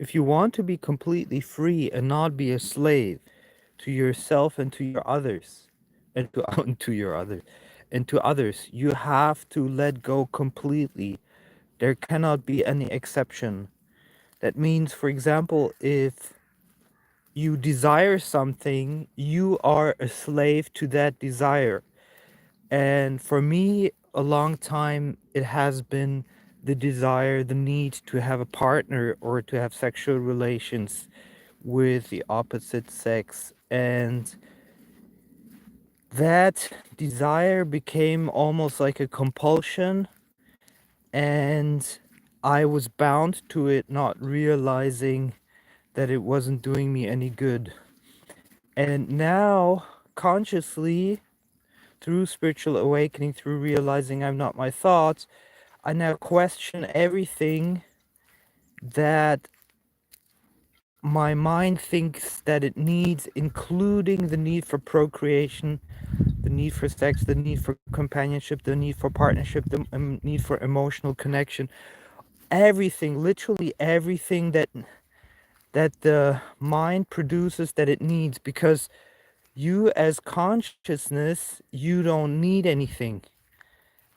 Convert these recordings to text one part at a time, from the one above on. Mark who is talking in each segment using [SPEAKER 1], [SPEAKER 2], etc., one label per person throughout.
[SPEAKER 1] If you want to be completely free and not be a slave to yourself and to your others, and to to your others, and to others, you have to let go completely. There cannot be any exception. That means, for example, if you desire something, you are a slave to that desire. And for me, a long time, it has been the desire, the need to have a partner or to have sexual relations with the opposite sex. And that desire became almost like a compulsion. And I was bound to it, not realizing that it wasn't doing me any good. And now, consciously, through spiritual awakening, through realizing I'm not my thoughts, I now question everything that my mind thinks that it needs, including the need for procreation, the need for sex, the need for companionship, the need for partnership, the need for emotional connection. Everything, literally everything that the mind produces that it needs, because you as consciousness, you don't need anything.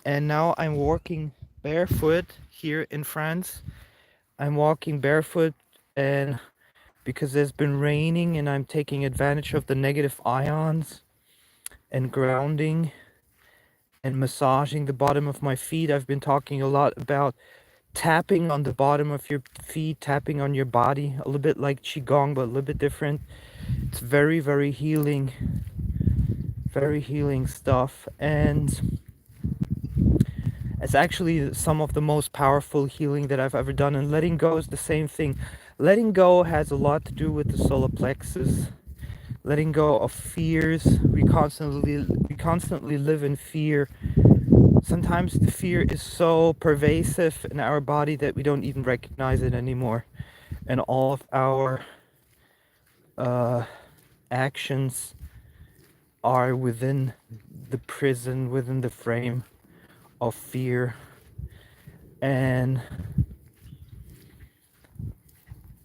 [SPEAKER 1] And now I'm walking barefoot here in France. I'm walking barefoot, and because it's been raining, and I'm taking advantage of the negative ions and grounding and massaging the bottom of my feet. I've been talking a lot about tapping on the bottom of your feet, tapping on your body, a little bit like Qigong, but a little bit different. It's very, very healing stuff. And it's actually some of the most powerful healing that I've ever done. And letting go is the same thing. Letting go has a lot to do with the solar plexus. Letting go of fears. We constantly live in fear. Sometimes the fear is so pervasive in our body that we don't even recognize it anymore. And all of our actions are within the prison, within the frame of fear. And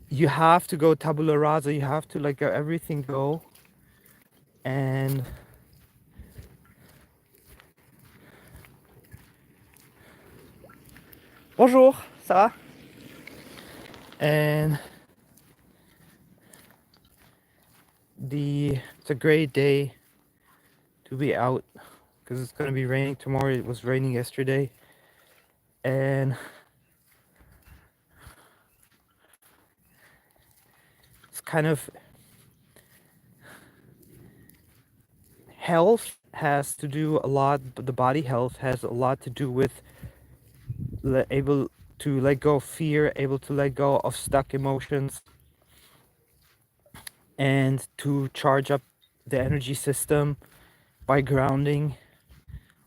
[SPEAKER 1] you have to go tabula rasa, you have to let go, everything go. And bonjour, ça va? And it's a great day to be out, because it's going to be raining tomorrow. It was raining yesterday, and it's kind of, health has to do a lot, but the body health has a lot to do with able to let go of fear, able to let go of stuck emotions, and to charge up the energy system by grounding,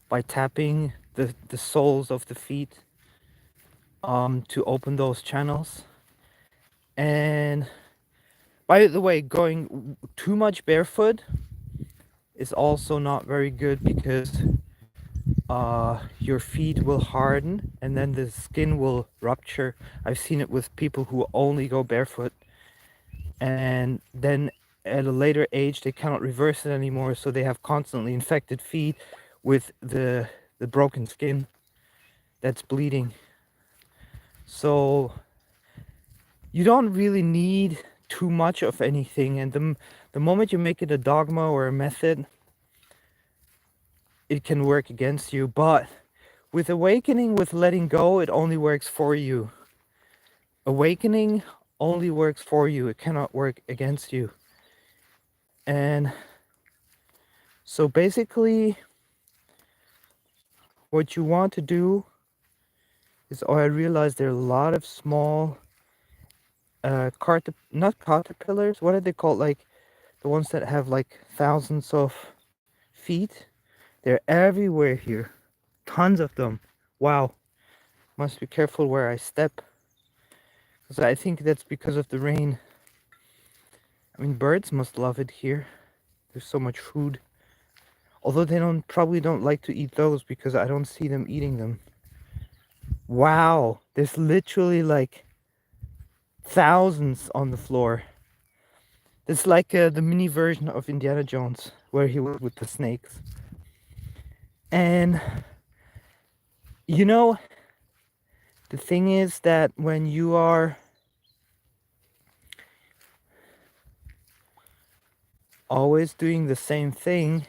[SPEAKER 1] by tapping the soles of the feet, to open those channels. And by the way, going too much barefoot is also not very good, because your feet will harden and then the skin will rupture. I've seen it with people who only go barefoot, and then at a later age they cannot reverse it anymore, so they have constantly infected feet with the broken skin that's bleeding. So you don't really need too much of anything, and the moment you make it a dogma or a method, it can work against you. But with awakening, with letting go, it only works for you. Awakening only works for you, it cannot work against you. And so basically what you want to do is, I realize there are a lot of small not caterpillars, what are they called, like the ones that have like thousands of feet. They're everywhere here, tons of them. Wow, must be careful where I step, because I think that's because of the rain. I mean, birds must love it here, there's so much food, although they probably don't like to eat those, because I don't see them eating them. Wow, there's literally like thousands on the floor. It's like the mini version of Indiana Jones, where he was with the snakes. And you know, the thing is that when you are always doing the same thing,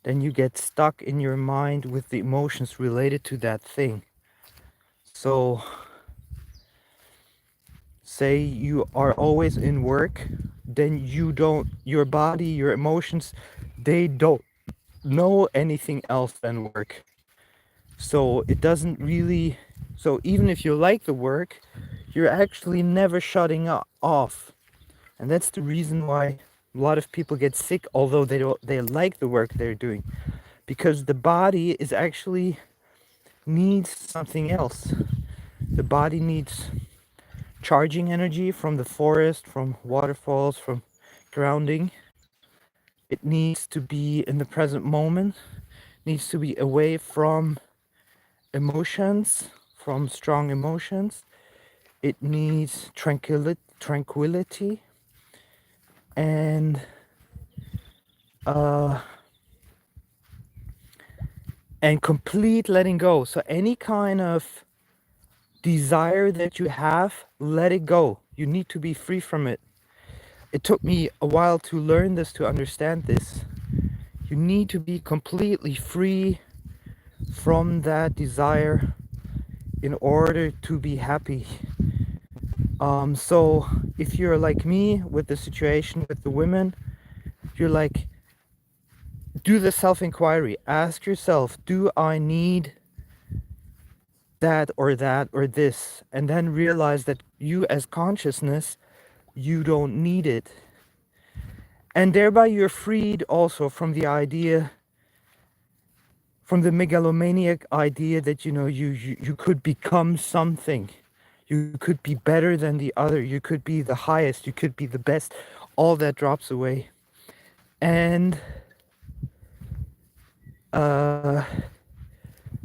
[SPEAKER 1] then you get stuck in your mind with the emotions related to that thing. So, say you are always in work, then your body, your emotions, they don't know anything else than work. So it doesn't really, so even if you like the work, you're actually never shutting off. And that's the reason why a lot of people get sick, although they like the work they're doing, because the body is actually needs something else. The body needs charging energy from the forest, from waterfalls, from grounding. It needs to be in the present moment, needs to be away from emotions, from strong emotions. It needs tranquility and uh, and complete letting go. So any kind of desire that you have, let it go. You need to be free from it. It took me a while to learn this, to understand this. You need to be completely free from that desire in order to be happy. So if you're like me with the situation with the women, you're like, do the self-inquiry. Ask yourself, do I need that or this? And then realize that you as consciousness, you don't need it. And thereby you're freed also from the idea, from the megalomaniac idea that, you know, you could become something. You could be better than the other. You could be the highest. You could be the best. All that drops away. And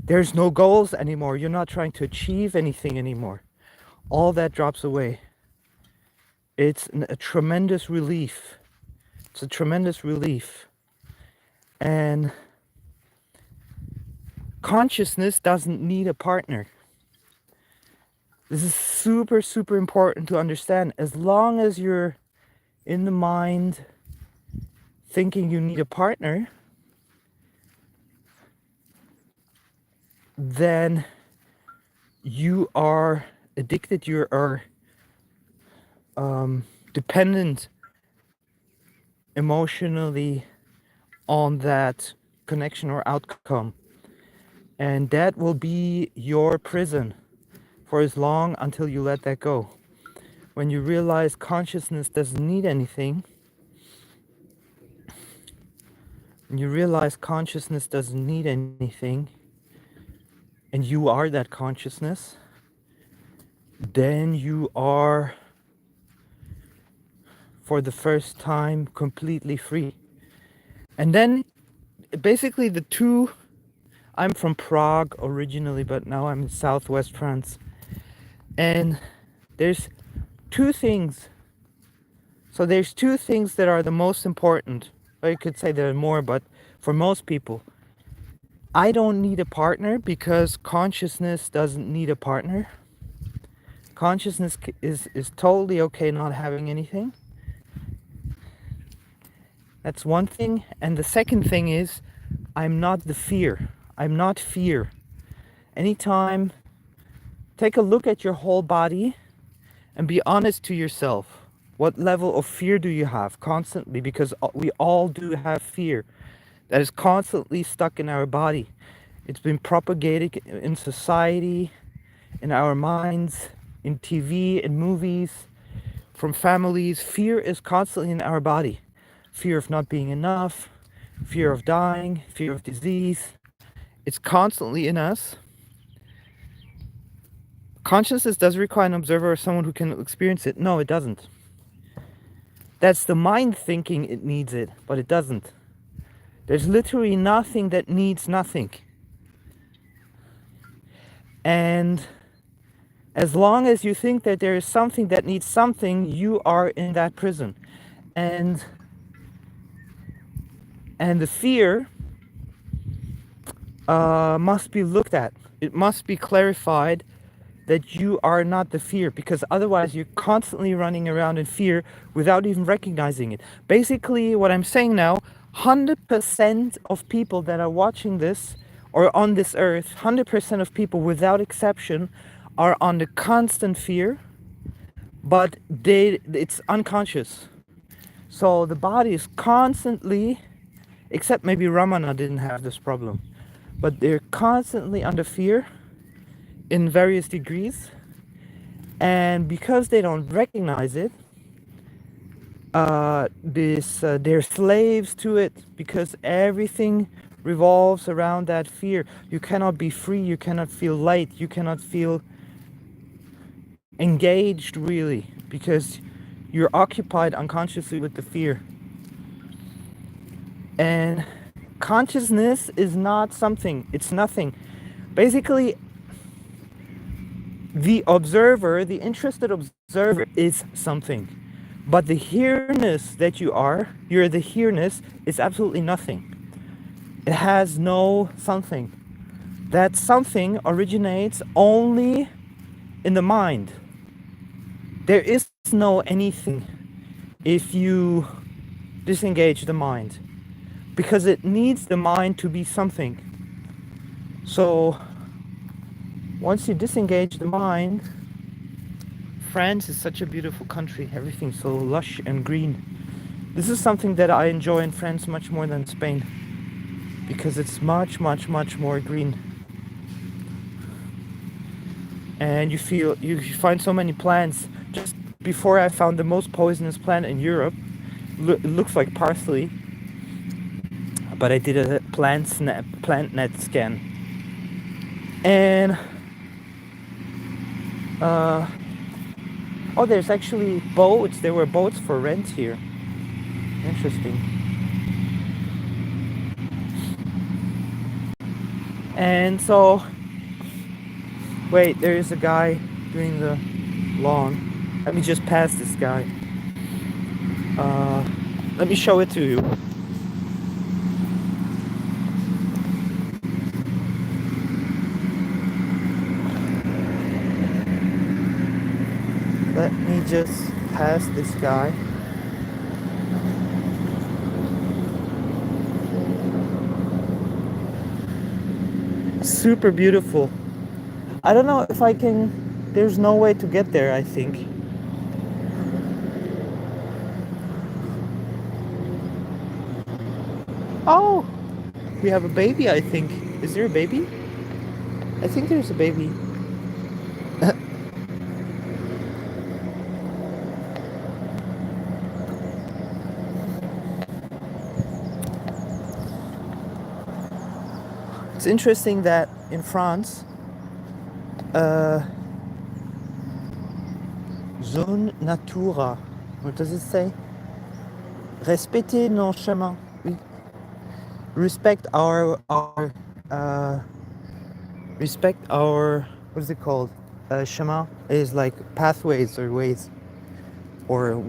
[SPEAKER 1] there's no goals anymore. You're not trying to achieve anything anymore. All that drops away. It's a tremendous relief. It's a tremendous relief. And consciousness doesn't need a partner. This is super, super important to understand. As long as you're in the mind thinking you need a partner, then you are addicted, you are dependent emotionally on that connection or outcome. And that will be your prison for as long until you let that go. When you realize consciousness doesn't need anything, when you realize consciousness doesn't need anything, and you are that consciousness, then you are, for the first time, completely free. And then basically the two, I'm from Prague originally, but now I'm in southwest France. And there's two things. So there's two things that are the most important. Or you could say there are more, but for most people, I don't need a partner because consciousness doesn't need a partner. Consciousness is totally okay not having anything. That's one thing. And the second thing is, I'm not the fear. I'm not fear. Anytime, take a look at your whole body and be honest to yourself. What level of fear do you have constantly? Because we all do have fear that is constantly stuck in our body. It's been propagated in society, in our minds, in TV, in movies, from families. Fear is constantly in our body. Fear of not being enough, fear of dying, fear of disease. It's constantly in us. Consciousness does require an observer or someone who can experience it. No, it doesn't. That's the mind thinking it needs it, but it doesn't. There's literally nothing that needs nothing. And As long as you think that there is something that needs something, you are in that prison. And the fear must be looked at. It must be clarified that you are not the fear, because otherwise you're constantly running around in fear without even recognizing it. Basically, what I'm saying now, 100% of people that are watching this or on this earth, 100% of people without exception are under constant fear, but it's unconscious. So the body is constantly, except maybe Ramana didn't have this problem, but they're constantly under fear in various degrees. And because they don't recognize it, they're slaves to it, because everything revolves around that fear. You cannot be free, you cannot feel light, you cannot feel engaged really, because you're occupied unconsciously with the fear. And consciousness is not something, it's nothing. Basically, the observer, the interested observer, is something. But the here-ness that you're the here-ness, is absolutely nothing. It has no something. That something originates only in the mind. There is no anything if you disengage the mind, because it needs the mind to be something. So once you disengage the mind, France is such a beautiful country, everything's so lush and green. This is something that I enjoy in France much more than Spain, because it's much more green. And you find so many plants. Just before, I found the most poisonous plant in Europe. It looks like parsley, but I did a plant net scan. And oh, there's actually boats. There were boats for rent here. Interesting. And so, wait, there is a guy doing the lawn. Let me just pass this guy. Let me show it to you. Let me just pass this guy. Super beautiful. I don't know if I can, there's no way to get there, I think. Oh, we have a baby, I think. Is there a baby? I think there's a baby. It's interesting that in France, zone natura, what does it say? Respecter nos chemins. Oui. Respect our what is it called? Chemin is like pathways or ways, or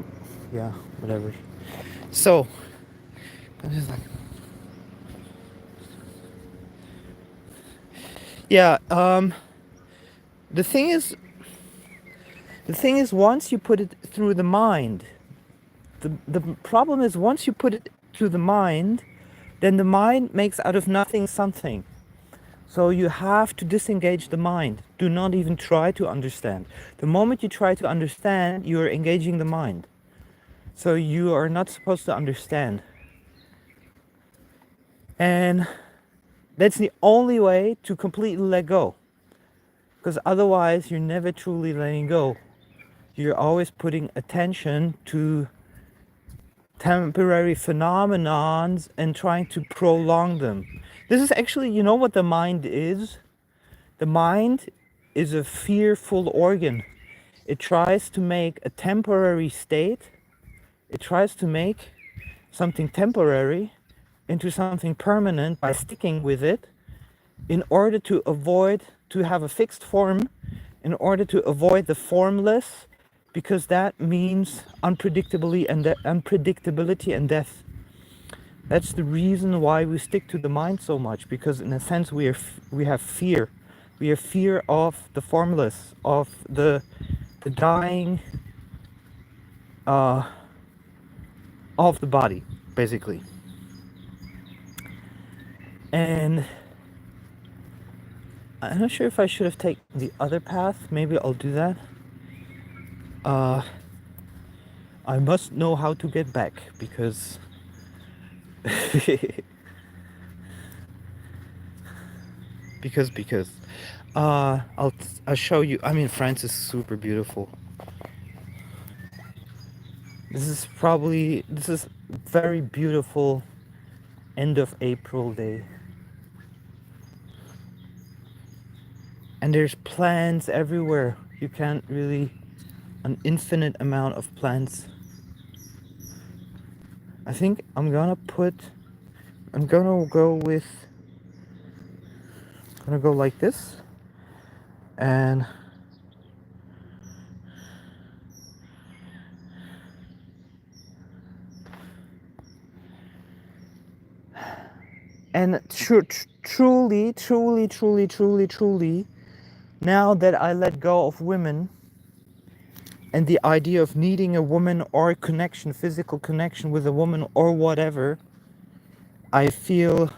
[SPEAKER 1] yeah, whatever. So I'm just like, yeah. The thing is, once you put it through the mind, the problem is, once you put it through the mind, then the mind makes out of nothing something. So you have to disengage the mind. Do not even try to understand. The moment you try to understand, you are engaging the mind. So you are not supposed to understand. And that's the only way to completely let go. Because otherwise, you're never truly letting go. You're always putting attention to temporary phenomenons and trying to prolong them. This is actually, you know what the mind is? The mind is a fearful organ. It tries to make a temporary state. It tries to make something temporary into something permanent by sticking with it, in order to avoid to have a fixed form in order to avoid the formless, because that means unpredictability and death. That's the reason why we stick to the mind so much, because in a sense we have fear. We have fear of the formless, of the dying uh, of the body, basically. And I'm not sure if I should have taken the other path. Maybe I'll do that. Uh, I must know how to get back, because because I'll show you. I mean, France is super beautiful. This is very beautiful end of April day, and there's plants everywhere. You can't really, an infinite amount of plants. I think I'm gonna go like this, and truly, now that I let go of women and the idea of needing a woman or a connection, physical connection with a woman or whatever, I feel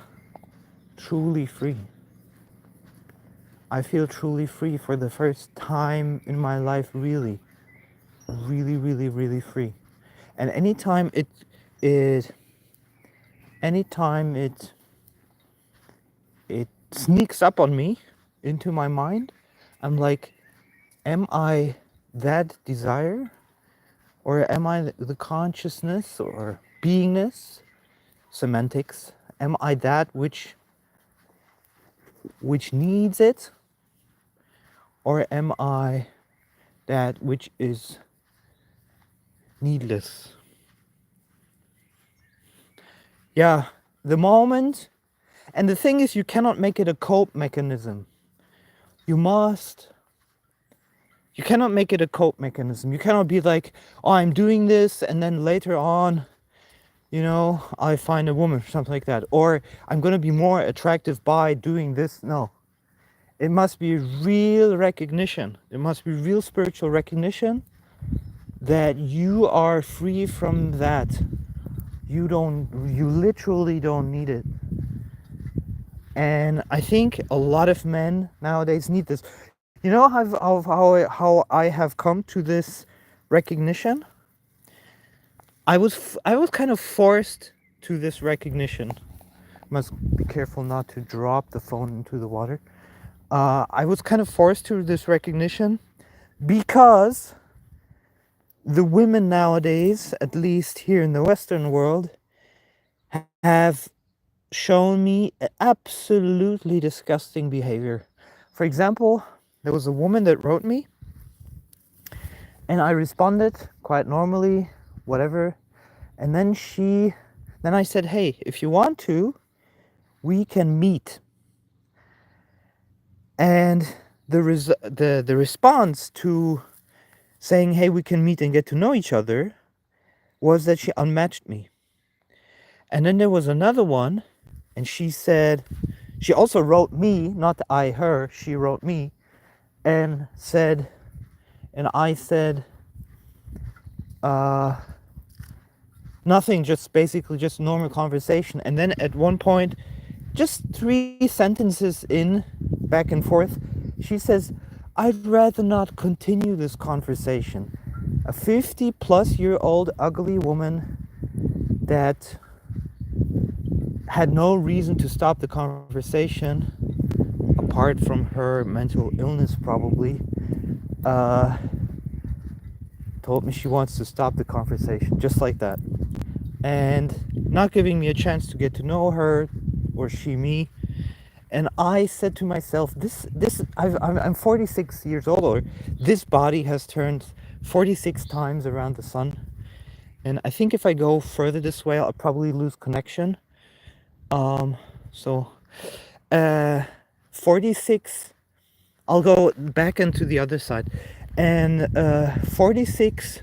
[SPEAKER 1] truly free. I feel truly free for the first time in my life, really, really free. And it anytime it sneaks up on me into my mind, I'm like, am I that desire, or am I the consciousness or beingness, semantics? Am I that which needs it, or am I that which is needless? Yeah, the moment. And the thing is, you cannot make it a cope mechanism. You cannot make it a cope mechanism. You cannot be like, oh, I'm doing this, and then later on, I find a woman or something like that. Or I'm going to be more attractive by doing this. No. It must be real recognition. It must be real spiritual recognition that you are free from that. You literally don't need it. And I think a lot of men nowadays need this. You know how I have come to this recognition? I was kind of forced to this recognition. Must be careful not to drop the phone into the water. I was kind of forced to this recognition because the women nowadays, at least here in the Western world, have shown me absolutely disgusting behavior. For example, there was a woman that wrote me, and I responded quite normally, whatever. And then I said, hey, if you want to, we can meet. And the response to saying, hey, we can meet and get to know each other, was that she unmatched me. And then there was another one, and she also wrote me, not I, her, she wrote me, and I said, nothing, just basically just normal conversation. And then at one point, just 3 sentences in, back and forth, she says, I'd rather not continue this conversation. A 50-plus-year-old ugly woman that had no reason to stop the conversation, apart from her mental illness probably, told me she wants to stop the conversation, just like that. And not giving me a chance to get to know her, or she me. And I said to myself, I'm 46 years old, or this body has turned 46 times around the sun. And I think if I go further this way, I'll probably lose connection. 46 I'll go back into the other side. And 46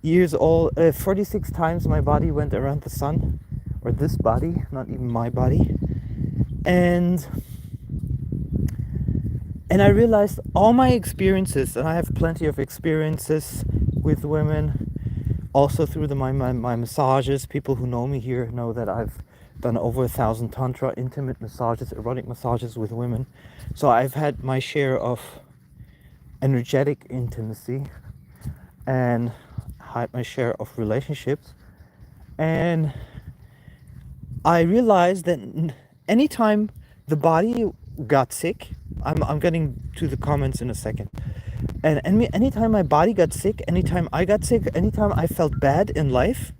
[SPEAKER 1] years old, 46 times my body went around the sun, or this body, not even my body. And I realized all my experiences, and I have plenty of experiences with women, also through my massages. People who know me here know that I've done over 1,000 tantra, intimate massages, erotic massages with women. So I've had my share of energetic intimacy and had my share of relationships. And I realized that anytime the body got sick, I'm getting to the comments in a second. And anytime my body got sick, anytime I got sick, anytime I felt bad in life,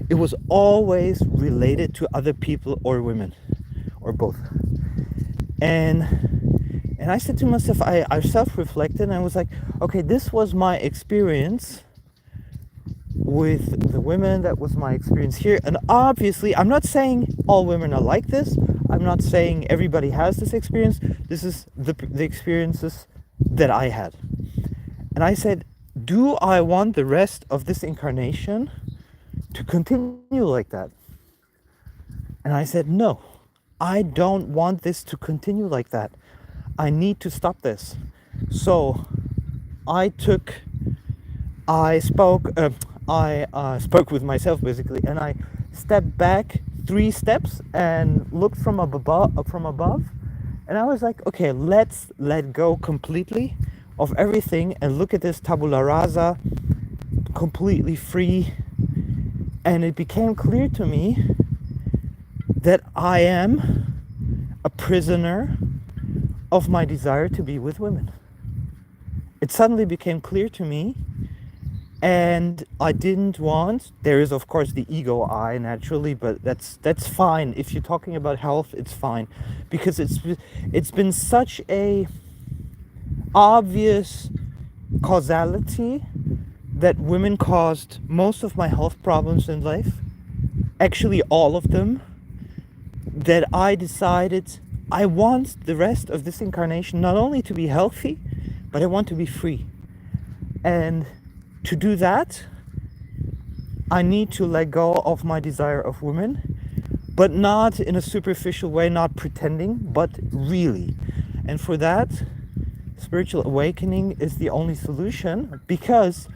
[SPEAKER 1] it was always related to other people or women, or both. And I said to myself, I self-reflected, and I was like, okay, this was my experience with the women. That was my experience here. And obviously, I'm not saying all women are like this. I'm not saying everybody has this experience. This is the experiences that I had. And I said, do I want the rest of this incarnation to continue like that? And I said, no, I don't want this to continue like that. I need to stop this. So I spoke with myself basically, and I stepped back 3 steps and looked from above, and I was like, okay, let's let go completely of everything and look at this tabula rasa, completely free. And it became clear to me that I am a prisoner of my desire to be with women. It suddenly became clear to me, and I didn't want, there is of course the ego I naturally, but that's fine. If you're talking about health, it's fine, because it's been such a obvious causality that women caused most of my health problems in life, actually all of them, that I decided I want the rest of this incarnation not only to be healthy, but I want to be free. And to do that, I need to let go of my desire of women, but not in a superficial way, not pretending, but really. And for that, spiritual awakening is the only solution, because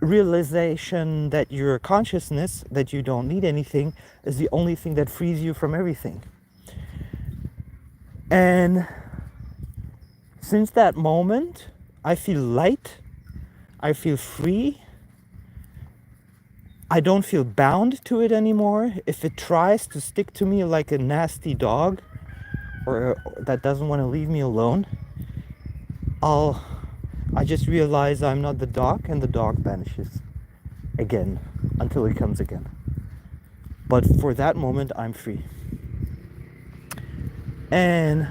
[SPEAKER 1] realization that your consciousness, that you don't need anything, is the only thing that frees you from everything. And since that moment, I feel light, I feel free, I don't feel bound to it anymore. If it tries to stick to me like a nasty dog, or that doesn't want to leave me alone, I just realize I'm not the dog, and the dog vanishes again until it comes again. But for that moment, I'm free. And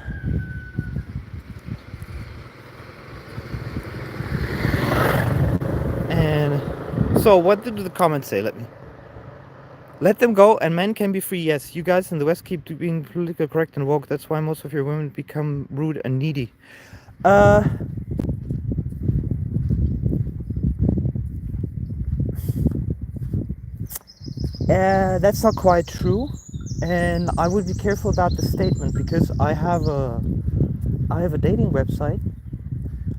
[SPEAKER 1] so what did the comments say? Let them go, and men can be free. Yes, you guys in the West keep being politically correct and woke. That's why most of your women become rude and needy. That's not quite true, and I would be careful about the statement, because I have a dating website.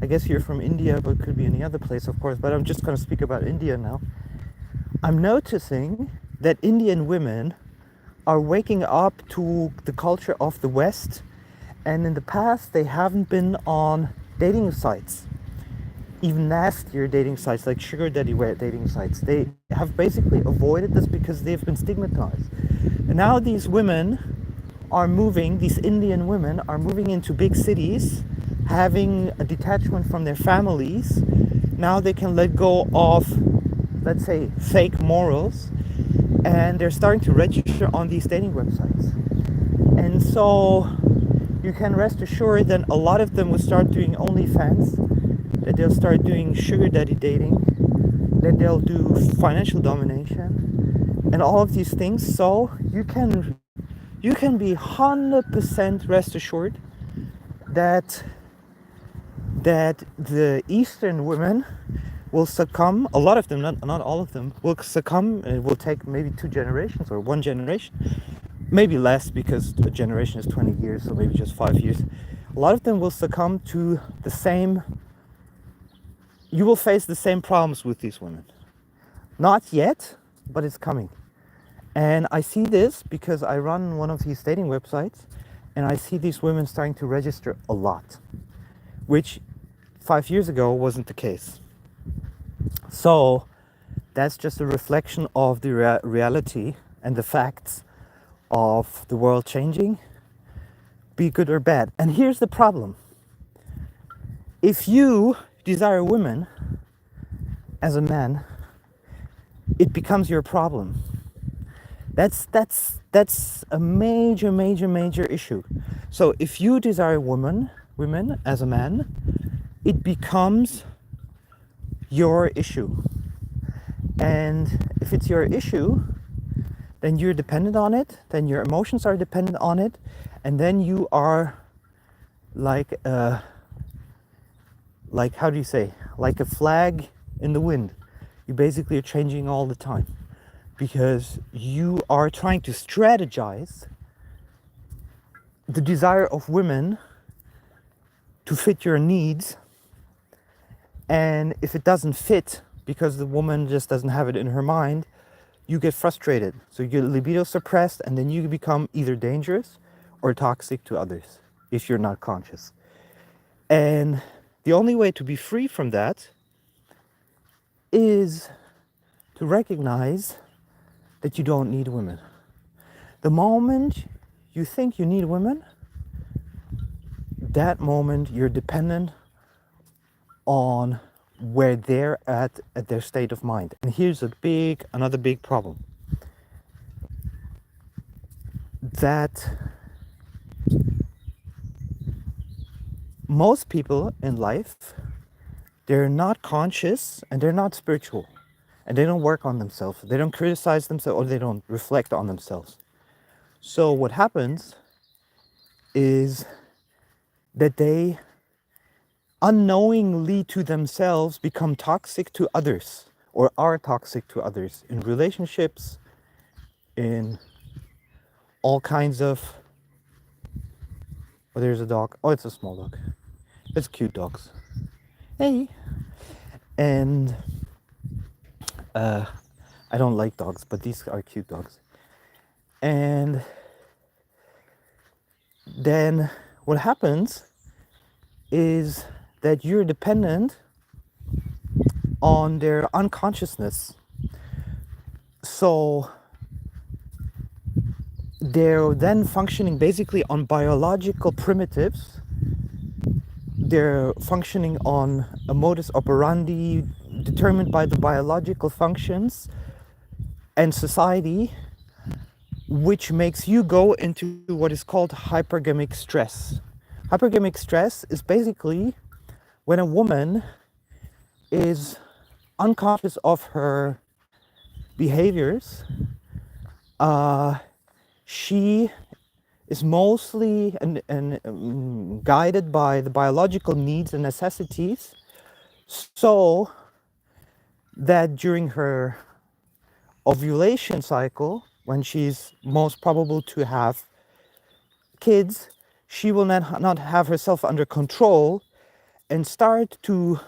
[SPEAKER 1] I guess you're from India, but it could be any other place, of course. But I'm just going to speak about India now. I'm noticing that Indian women are waking up to the culture of the West, and in the past they haven't been on dating sites, even nastier dating sites like sugar daddy dating sites. They have basically avoided this because they've been stigmatized. And now these women are moving, these Indian women are moving into big cities, having a detachment from their families. Now they can let go of, let's say, fake morals, and they're starting to register on these dating websites. And so you can rest assured that a lot of them will start doing OnlyFans, that they'll start doing sugar daddy dating, that they'll do financial domination, and all of these things. So you can be 100% rest assured that the Eastern women will succumb. A lot of them, not all of them, will succumb. And it will take maybe 2 generations or 1 generation, maybe less because a generation is 20 years, so maybe just 5 years. A lot of them will succumb to the same. You will face the same problems with these women. Not yet, but it's coming. And I see this because I run one of these dating websites, and I see these women starting to register a lot, which 5 years ago wasn't the case. So that's just a reflection of the reality and the facts of the world changing, be good or bad. And here's the problem. If you desire women as a man, it becomes your problem. That's a major issue. So if you desire women as a man, it becomes your issue. And if it's your issue, then you're dependent on it, then your emotions are dependent on it, and then you are like how do you say, like a flag in the wind. You basically are changing all the time because you are trying to strategize the desire of women to fit your needs, and if it doesn't fit because the woman just doesn't have it in her mind, you get frustrated. So you get libido suppressed, and then you become either dangerous or toxic to others if you're not conscious. And the only way to be free from that is to recognize that you don't need women. The moment you think you need women, that moment you're dependent on where they're at their state of mind. And here's another big problem. That most people in life, they're not conscious and they're not spiritual, and they don't work on themselves. They don't criticize themselves, or they don't reflect on themselves. So what happens is that they unknowingly to themselves become toxic to others, or are toxic to others in relationships, in all kinds of. Oh, there's a dog. Oh, it's a small dog. It's cute dogs. Hey. And I don't like dogs, but these are cute dogs. And then what happens is that you're dependent on their unconsciousness. So they're then functioning basically on biological primitives. They're functioning on a modus operandi determined by the biological functions and society, which makes you go into what is called hypergamic stress. Hypergamic stress is basically when a woman is unconscious of her behaviors. She is mostly guided by the biological needs and necessities, so that during her ovulation cycle, when she's most probable to have kids, she will not have herself under control and start to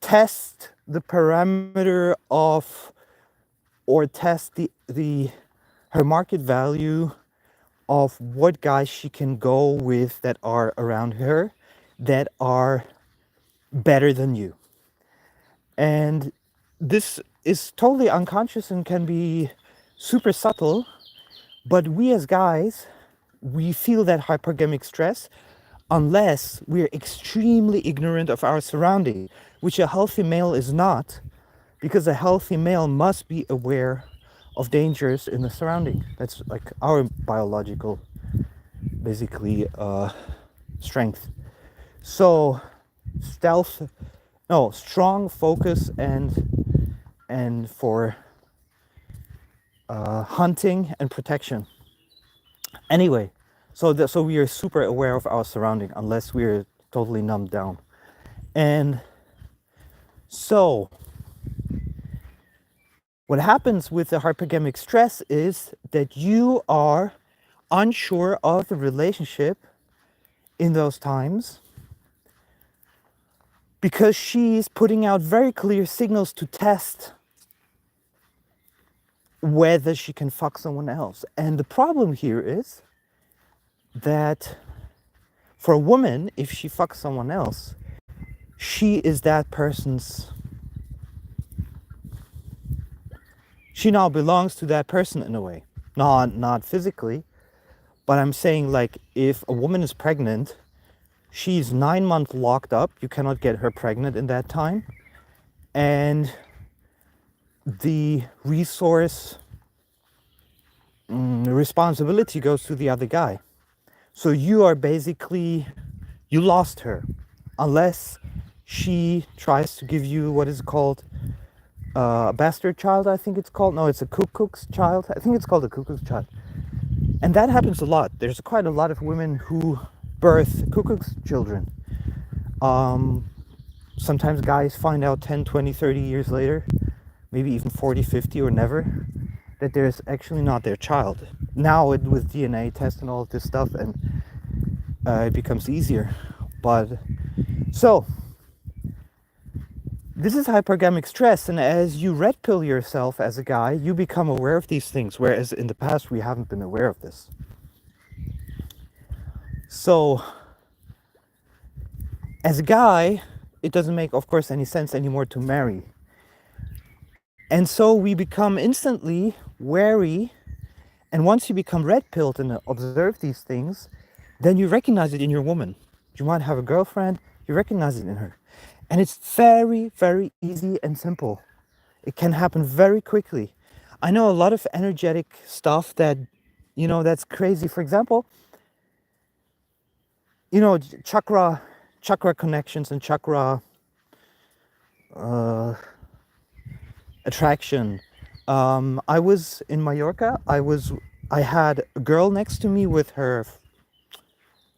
[SPEAKER 1] test the parameter of, or test her market value of what guys she can go with that are around her, that are better than you. And this is totally unconscious and can be super subtle, but we as guys, we feel that hypergamic stress unless we're extremely ignorant of our surrounding, which a healthy male is not, because a healthy male must be aware of dangers in the surrounding. That's like our biological, basically, strength. So strong focus and for hunting and protection. Anyway, so we are super aware of our surrounding unless we're totally numbed down. And so what happens with the hypergamic stress is that you are unsure of the relationship in those times because she's putting out very clear signals to test whether she can fuck someone else. And the problem here is that for a woman, if she fucks someone else, she is that person's, she now belongs to that person in a way. Not physically, but I'm saying, like, if a woman is pregnant, she's 9 months locked up. You cannot get her pregnant in that time. And the responsibility goes to the other guy. So you are basically, you lost her. Unless she tries to give you what is called a bastard child, I think it's called. No, it's a cuckoo's child. I think it's called a cuckoo's child. And that happens a lot. There's quite a lot of women who birth cuckoo's children. Sometimes guys find out 10, 20, 30 years later, maybe even 40, 50 or never, that there's actually not their child. Now with DNA tests and all of this stuff, and it becomes easier. But so this is hypergamic stress, and as you red pill yourself as a guy, you become aware of these things, whereas in the past we haven't been aware of this. So as a guy, it doesn't make, of course, any sense anymore to marry. And so we become instantly wary, and once you become red-pilled and observe these things, then you recognize it in your woman. You might have a girlfriend, you recognize it in her. And it's very, very easy and simple. It can happen very quickly. I know a lot of energetic stuff that, that's crazy. For example, chakra connections and chakra attraction. I was in Mallorca. I had a girl next to me with her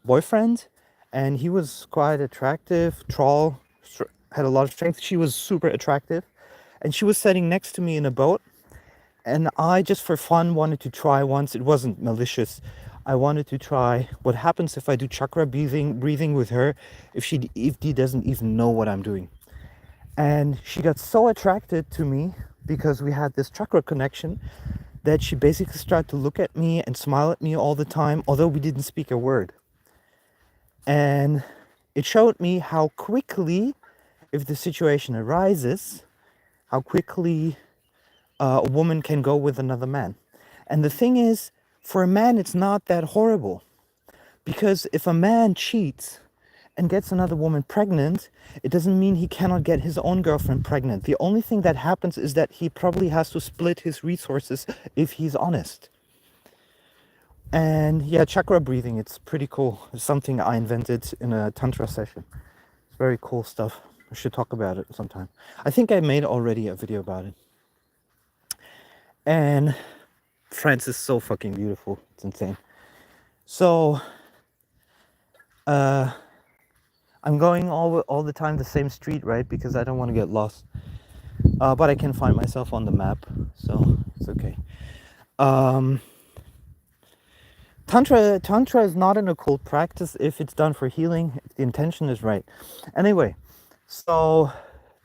[SPEAKER 1] boyfriend, and he was quite attractive, tall, had a lot of strength. She was super attractive, and she was sitting next to me in a boat. And I just for fun wanted to try once. It wasn't malicious. I wanted to try what happens if I do chakra breathing with her, if she doesn't even know what I'm doing. And she got so attracted to me because we had this chakra connection that she basically started to look at me and smile at me all the time, although we didn't speak a word. And it showed me how quickly, if the situation arises, how quickly a woman can go with another man. And the thing is, for a man, it's not that horrible. Because if a man cheats and gets another woman pregnant, it doesn't mean he cannot get his own girlfriend pregnant. The only thing that happens is that he probably has to split his resources if he's honest. And yeah, chakra breathing, it's pretty cool. It's something I invented in a tantra session. It's very cool stuff. I should talk about it sometime. I think I made already a video about it. And France is so fucking beautiful. It's insane. So I'm going all the time the same street, right? Because I don't want to get lost. But I can find myself on the map, so it's okay. Tantra is not an occult practice if it's done for healing, if the intention is right. Anyway, so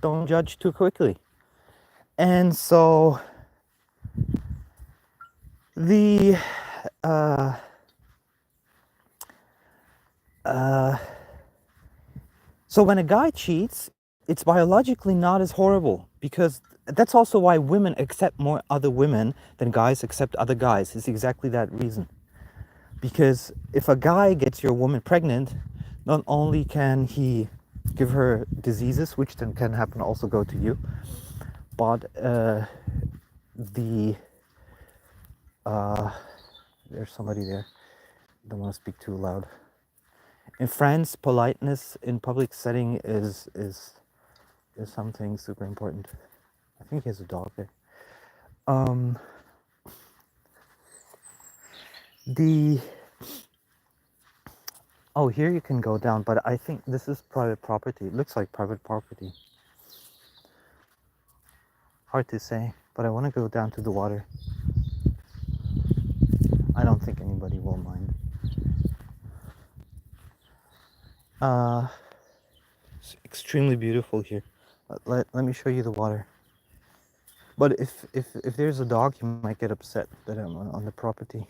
[SPEAKER 1] don't judge too quickly. And so the so when a guy cheats, it's biologically not as horrible, because that's also why women accept more other women than guys accept other guys. It's exactly that reason. Because if a guy gets your woman pregnant, not only can he give her diseases, which then can happen also go to you, but there's somebody there. Don't want to speak too loud. In France, politeness in public setting is something super important. I think he has a dog there. The oh, here you can go down, but I think this is private property. It looks like private property. Hard to say, but I want to go down to the water. I don't think anybody will mind. It's extremely beautiful here. Let me show you the water. But if there's a dog, you might get upset that I'm on the property.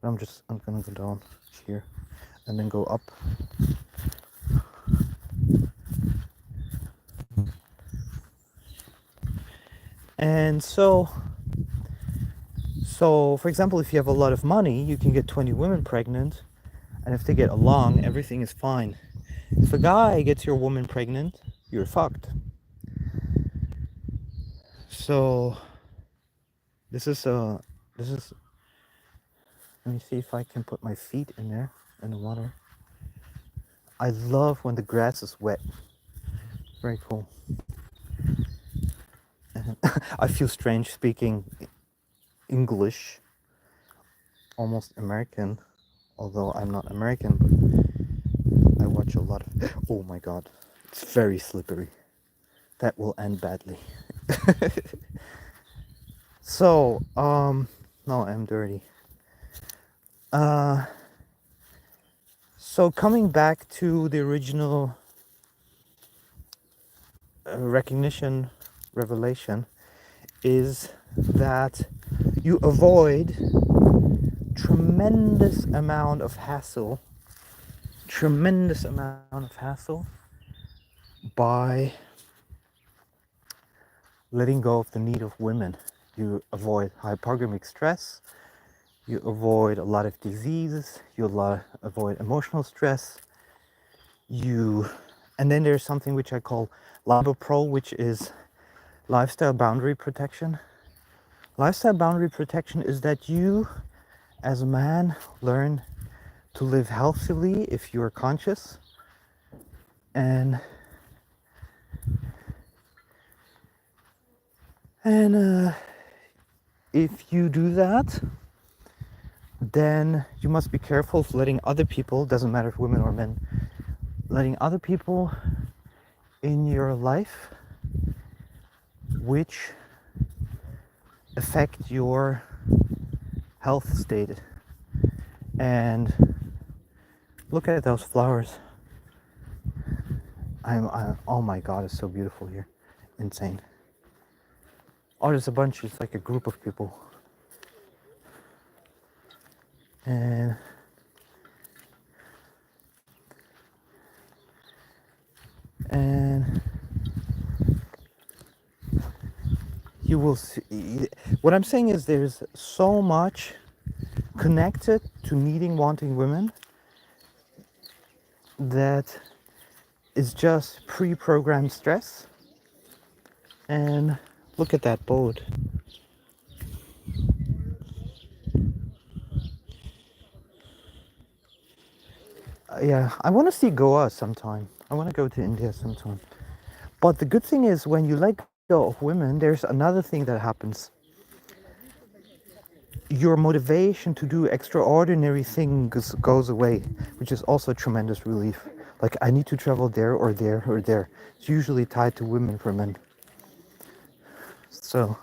[SPEAKER 1] But I'm gonna go down here and then go up. And so for example, if you have a lot of money, you can get 20 women pregnant, and if they get along, everything is fine. If a guy gets your woman pregnant, you're fucked. So this is let me see if I can put my feet in there in the water. I love when the grass is wet. Very cool. And I feel strange speaking English, almost American, although I'm not American, but I watch a lot of... Oh my god, it's very slippery. That will end badly. So, no, I'm dirty. So coming back to the original recognition, revelation, is that you avoid tremendous amount of hassle by letting go of the need of women. You avoid hypergamic stress, you avoid a lot of diseases, you avoid emotional stress, and then there's something which I call LiboPro, which is lifestyle boundary protection. Lifestyle boundary protection is that you, as a man, learn to live healthily if you are conscious, and if you do that, then you must be careful of letting other people, doesn't matter if women or men, letting other people in your life which affect your health state. And look at those flowers. Oh my god, it's so beautiful here. Insane. Oh, there's a bunch, it's like a group of people. And you will see, what I'm saying is there's so much connected to needing, wanting women that is just pre-programmed stress. And look at that boat. Yeah, I want to see Goa sometime. I want to go to India sometime. But the good thing is when you let go of women, there's another thing that happens. Your motivation to do extraordinary things goes away, which is also a tremendous relief. Like, I need to travel there or there or there. It's usually tied to women for men. So,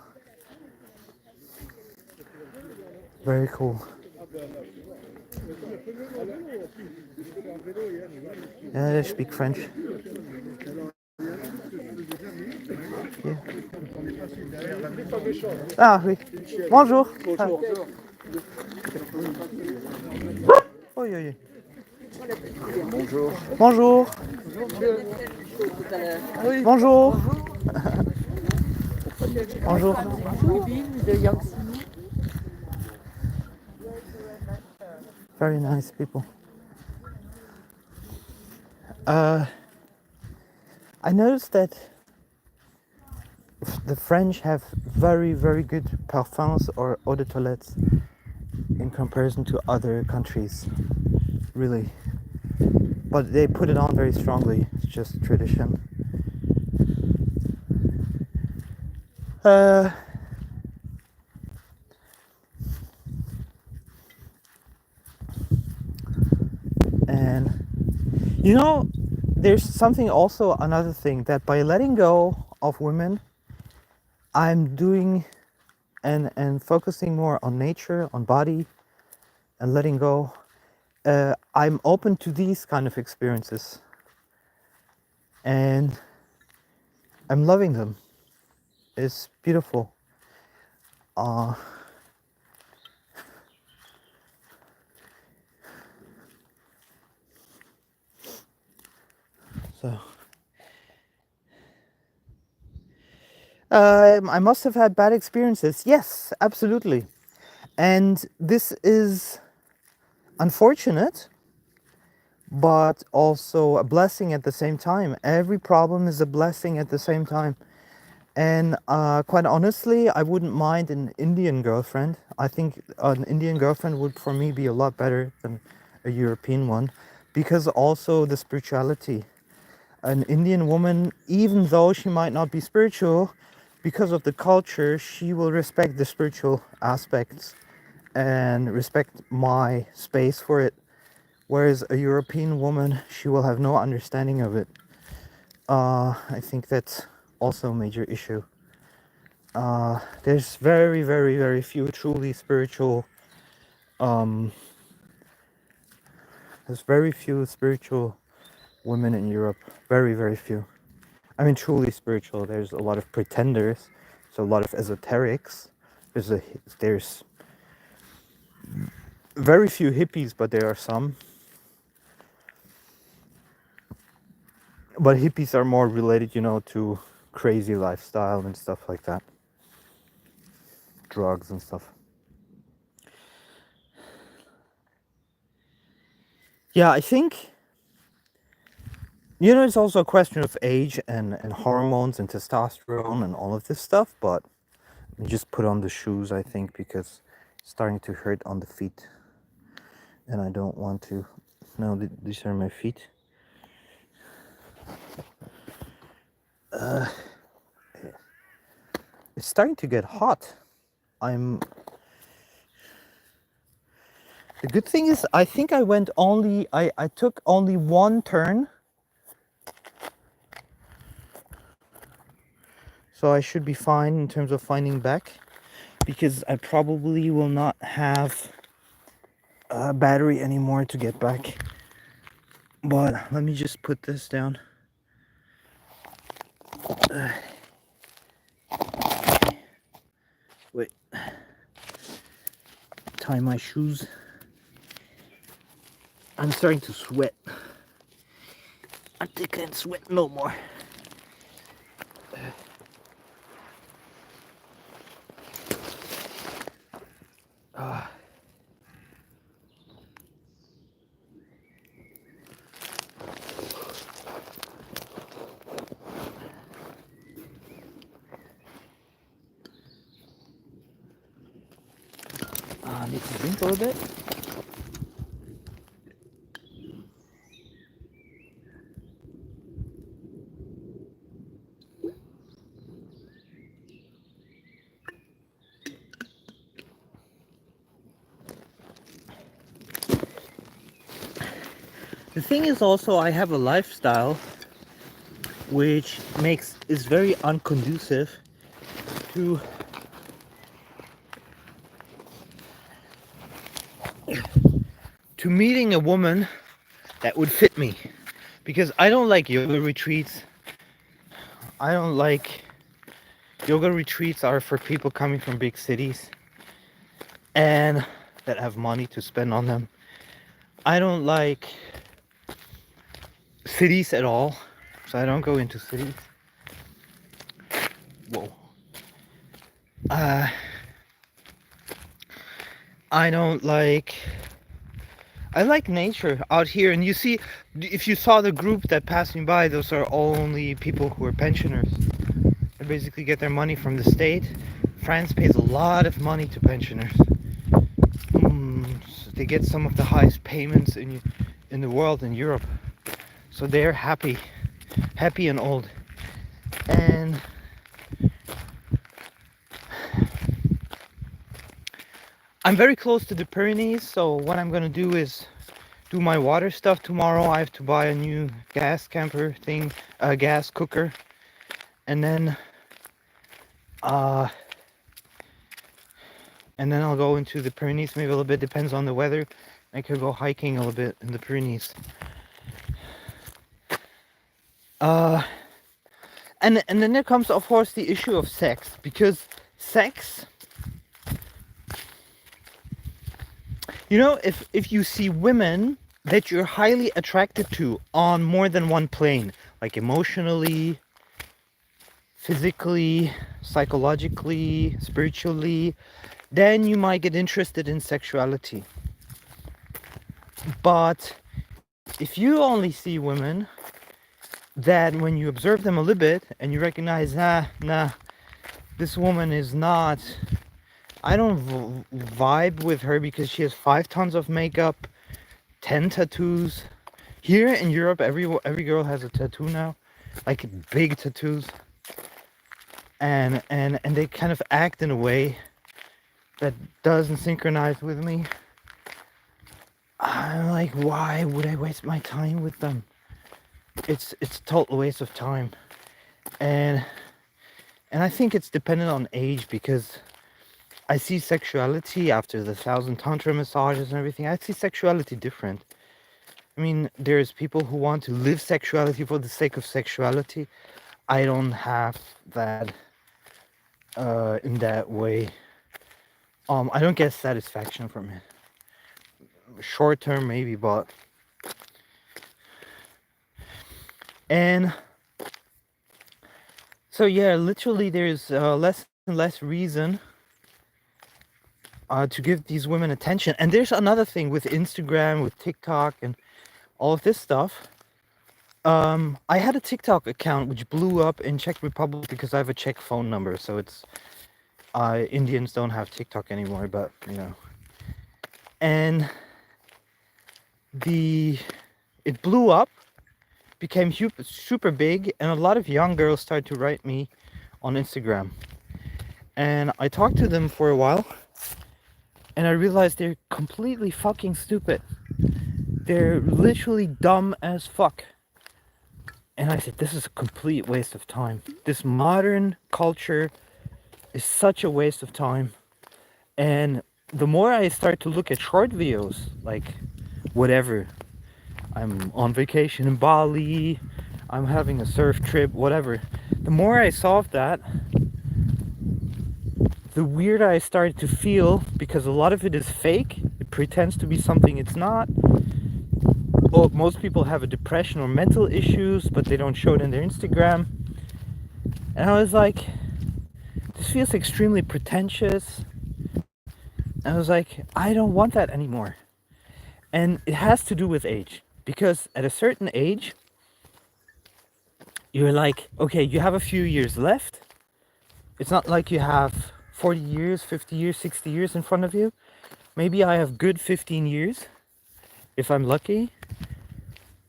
[SPEAKER 1] very cool. Yeah, they speak French. Yeah. Ah oui. Bonjour. Bonjour. Oui, oui. Bonjour. Bonjour. Bonjour. Bonjour. Very nice people. I noticed that the French have very, very good parfums or eau de toilette in comparison to other countries, really. But they put it on very strongly. It's just tradition. You know, there's something also, another thing, that by letting go of women, I'm doing and focusing more on nature, on body, and letting go. I'm open to these kind of experiences, and I'm loving them. It's beautiful. Uh, so I must have had bad experiences. Yes, absolutely. And this is unfortunate, but also a blessing at the same time. Every problem is a blessing at the same time. And quite honestly, I wouldn't mind an Indian girlfriend. I think an Indian girlfriend would, for me, be a lot better than a European one, because also the spirituality. An Indian woman, even though she might not be spiritual, because of the culture, she will respect the spiritual aspects and respect my space for it. Whereas a European woman, she will have no understanding of it. I think that's also a major issue. There's very, very, very few truly spiritual. Um, there's very few spiritual women in Europe. Very, very few. I mean, truly spiritual. There's a lot of pretenders. So a lot of esoterics. There's very few hippies, but there are some. But hippies are more related, to crazy lifestyle and stuff like that, drugs and stuff. Yeah, I think it's also a question of age and hormones and testosterone and all of this stuff. But I just put on the shoes, I think, because it's starting to hurt on the feet, and I don't want to. No, these are my feet. It's starting to get hot. I'm. The good thing is, I think I went only. I took only one turn, so I should be fine in terms of finding back, because I probably will not have a battery anymore to get back. But let me just put this down. Wait. Tie my shoes. I'm starting to sweat. I think I can't sweat no more. I need to drink a little bit. The thing is also, I have a lifestyle which is very unconducive to meeting a woman that would fit me, because I don't like yoga retreats. I don't like yoga retreats are for people coming from big cities and that have money to spend on them. I don't like cities at all, so I don't go into cities. Whoa. I don't like. I like nature out here, and you see, if you saw the group that passed me by, those are only people who are pensioners. They basically get their money from the state. France pays a lot of money to pensioners. So they get some of the highest payments in the world, in Europe. So they're happy and old. And I'm very close to the Pyrenees, so what I'm gonna do is do my water stuff tomorrow. I have to buy a new gas camper thing, a gas cooker, and then uh I'll go into the Pyrenees. Maybe a little bit, depends on the weather. I could go hiking a little bit in the Pyrenees. And then there comes, of course, the issue of sex, because sex, you know, if you see women that you're highly attracted to on more than one plane, like emotionally, physically, psychologically, spiritually, then you might get interested in sexuality. But if you only see women that when you observe them a little bit and you recognize, nah, this woman is not, I don't vibe with her because she has 5 tons of makeup, 10 tattoos. Here in Europe, every girl has a tattoo now, like big tattoos, and they kind of act in a way that doesn't synchronize with me. I'm like, why would I waste my time with them? It's a total waste of time, and I think it's dependent on age, because I see sexuality after the 1,000 tantra massages and everything. I see sexuality different. I mean, there's people who want to live sexuality for the sake of sexuality. I don't have that in that way. I don't get satisfaction from it. Short term maybe, but and so yeah, literally there's less and less reason to give these women attention. And there's another thing with Instagram, with TikTok, and all of this stuff. I had a TikTok account which blew up in Czech Republic because I have a Czech phone number, so it's Indians don't have TikTok anymore, but you know. And it blew up, became super big, and a lot of young girls started to write me on Instagram. And I talked to them for a while, and I realized they're completely fucking stupid. They're literally dumb as fuck. And I said, this is a complete waste of time. This modern culture is such a waste of time. And the more I start to look at short videos, like whatever, I'm on vacation in Bali, I'm having a surf trip, whatever, the more I saw of that, the weirder I started to feel, because a lot of it is fake. It pretends to be something it's not. Well, most people have a depression or mental issues, but they don't show it in their Instagram. And I was like, this feels extremely pretentious. And I was like, I don't want that anymore. And it has to do with age, because at a certain age, you're like, okay, you have a few years left. It's not like you have 40 years, 50 years, 60 years in front of you. Maybe I have good 15 years, if I'm lucky.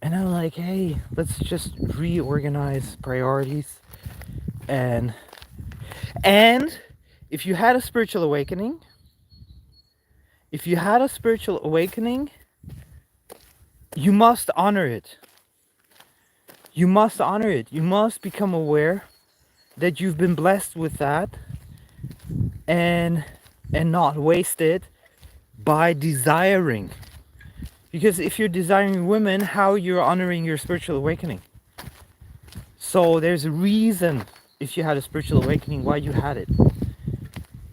[SPEAKER 1] And I'm like, hey, let's just reorganize priorities. And if you had a spiritual awakening, you must honor it. You must honor it. You must become aware that you've been blessed with that, and not waste it by desiring. Because if you're desiring women, how you're honoring your spiritual awakening? So there's a reason, if you had a spiritual awakening, why you had it.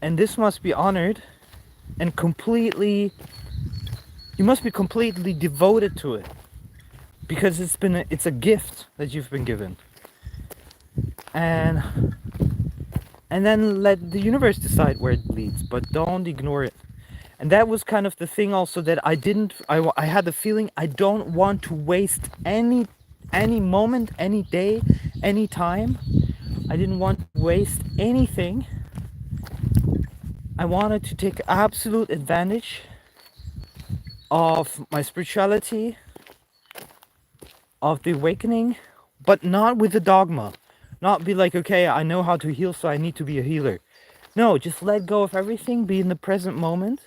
[SPEAKER 1] And this must be honored, and you must be completely devoted to it, because it's a gift that you've been given. And then let the universe decide where it leads, but don't ignore it. And that was kind of the thing also, that I had the feeling I don't want to waste any moment, any day, any time. I didn't want to waste anything. I wanted to take absolute advantage of my spirituality, of the awakening, but not with the dogma. Not be like, okay, I know how to heal, so I need to be a healer. No, just let go of everything, be in the present moment,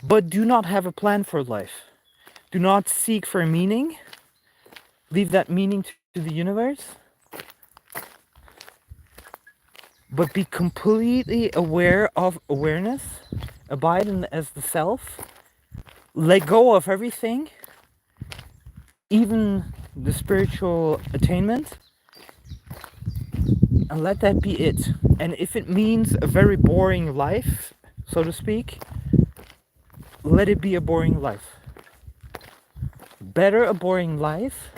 [SPEAKER 1] but do not have a plan for life. Do not seek for meaning. Leave that meaning to the universe. But be completely aware of awareness. Abide in as the self. Let go of everything, even the spiritual attainment, and let that be it. And if it means a very boring life, so to speak, let it be a boring life. Better a boring life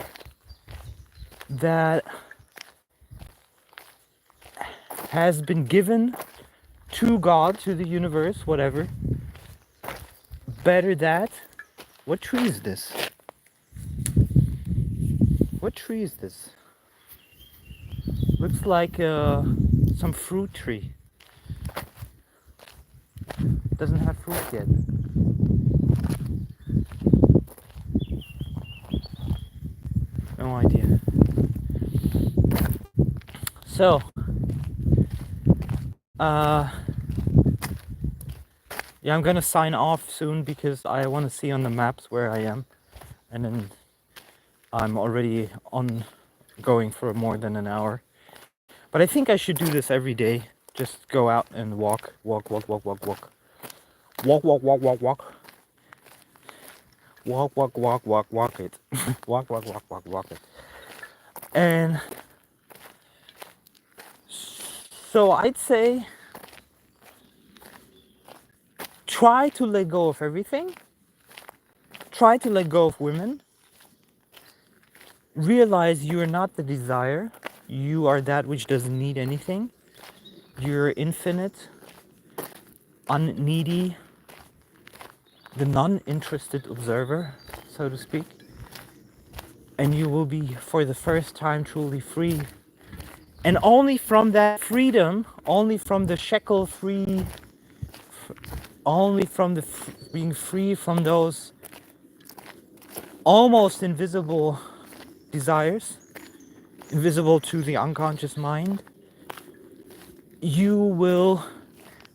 [SPEAKER 1] that has been given to God, to the universe, whatever. Better that. What tree is this? What tree is this? Looks like some fruit tree. Doesn't have fruit yet. No idea. So, yeah, I'm gonna sign off soon because I want to see on the maps where I am, and then I'm already on going for more than an hour. But I think I should do this every day. Just go out and walk, walk, walk, walk, walk, walk, walk, walk, walk, walk, walk, walk, walk, walk, walk, walk it, walk, walk, walk, walk, walk it. And so I'd say try to let go of everything. Try to let go of women. Realize you are not the desire. You are that which doesn't need anything. You're infinite, unneedy, the non-interested observer, so to speak. And you will be, for the first time, truly free. And only from that freedom, only from the shackle-free, only from the being free from those almost invisible desires, invisible to the unconscious mind, you will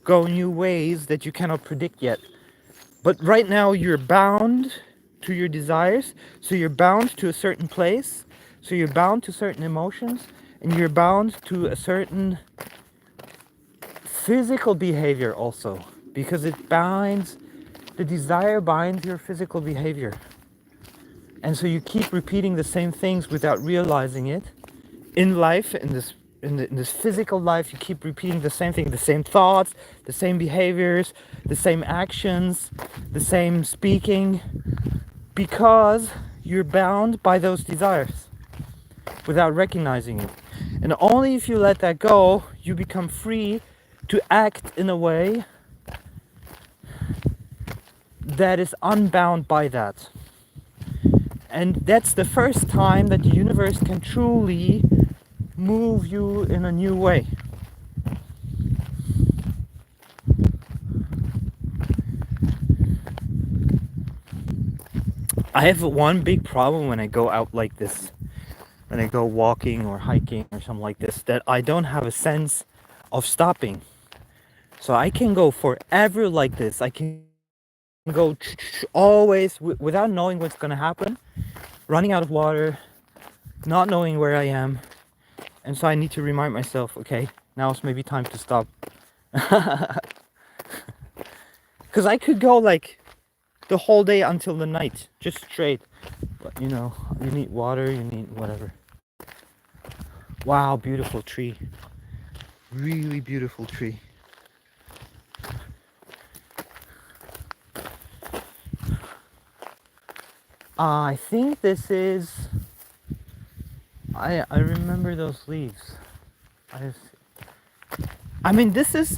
[SPEAKER 1] go new ways that you cannot predict yet. But right now you're bound to your desires, so you're bound to a certain place, so you're bound to certain emotions, and you're bound to a certain physical behavior also, because it binds, the desire binds your physical behavior. And so you keep repeating the same things without realizing it. In life, in this physical life, you keep repeating the same thing, the same thoughts, the same behaviors, the same actions, the same speaking, because you're bound by those desires without recognizing it. And only if you let that go, you become free to act in a way that is unbound by that. And that's the first time that the universe can truly move you in a new way. I have one big problem when I go out like this, when I go walking or hiking or something like this, that I don't have a sense of stopping. So I can go forever like this. I can go always without knowing what's going to happen, running out of water, not knowing where I am. And so I need to remind myself, okay, now it's maybe time to stop. Because I could go like the whole day until the night, just straight. But you know, you need water, you need whatever. Wow, beautiful tree. Really beautiful tree. I think this is... I remember those leaves. I mean, this is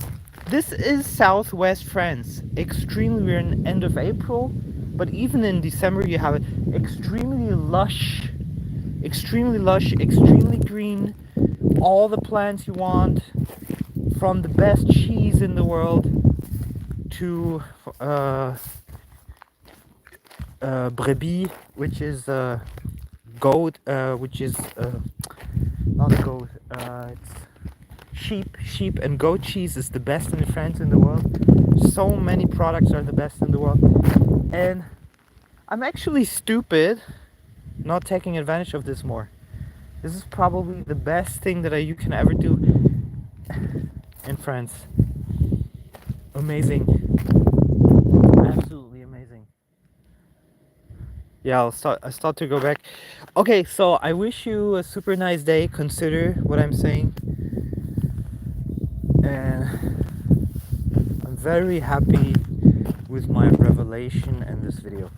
[SPEAKER 1] southwest France. Extremely, we're in end of April, but even in December you have it extremely lush, extremely green. All the plants you want, from the best cheese in the world to brebis, which is goat, which is not goat. It's sheep and goat cheese is the best in France in the world. So many products are the best in the world, and I'm actually stupid not taking advantage of this more. This is probably the best thing that you can ever do in France. Amazing. Absolutely amazing. Yeah, I start to go back. Okay, so I wish you a super nice day. Consider what I'm saying. And I'm very happy with my revelation and this video.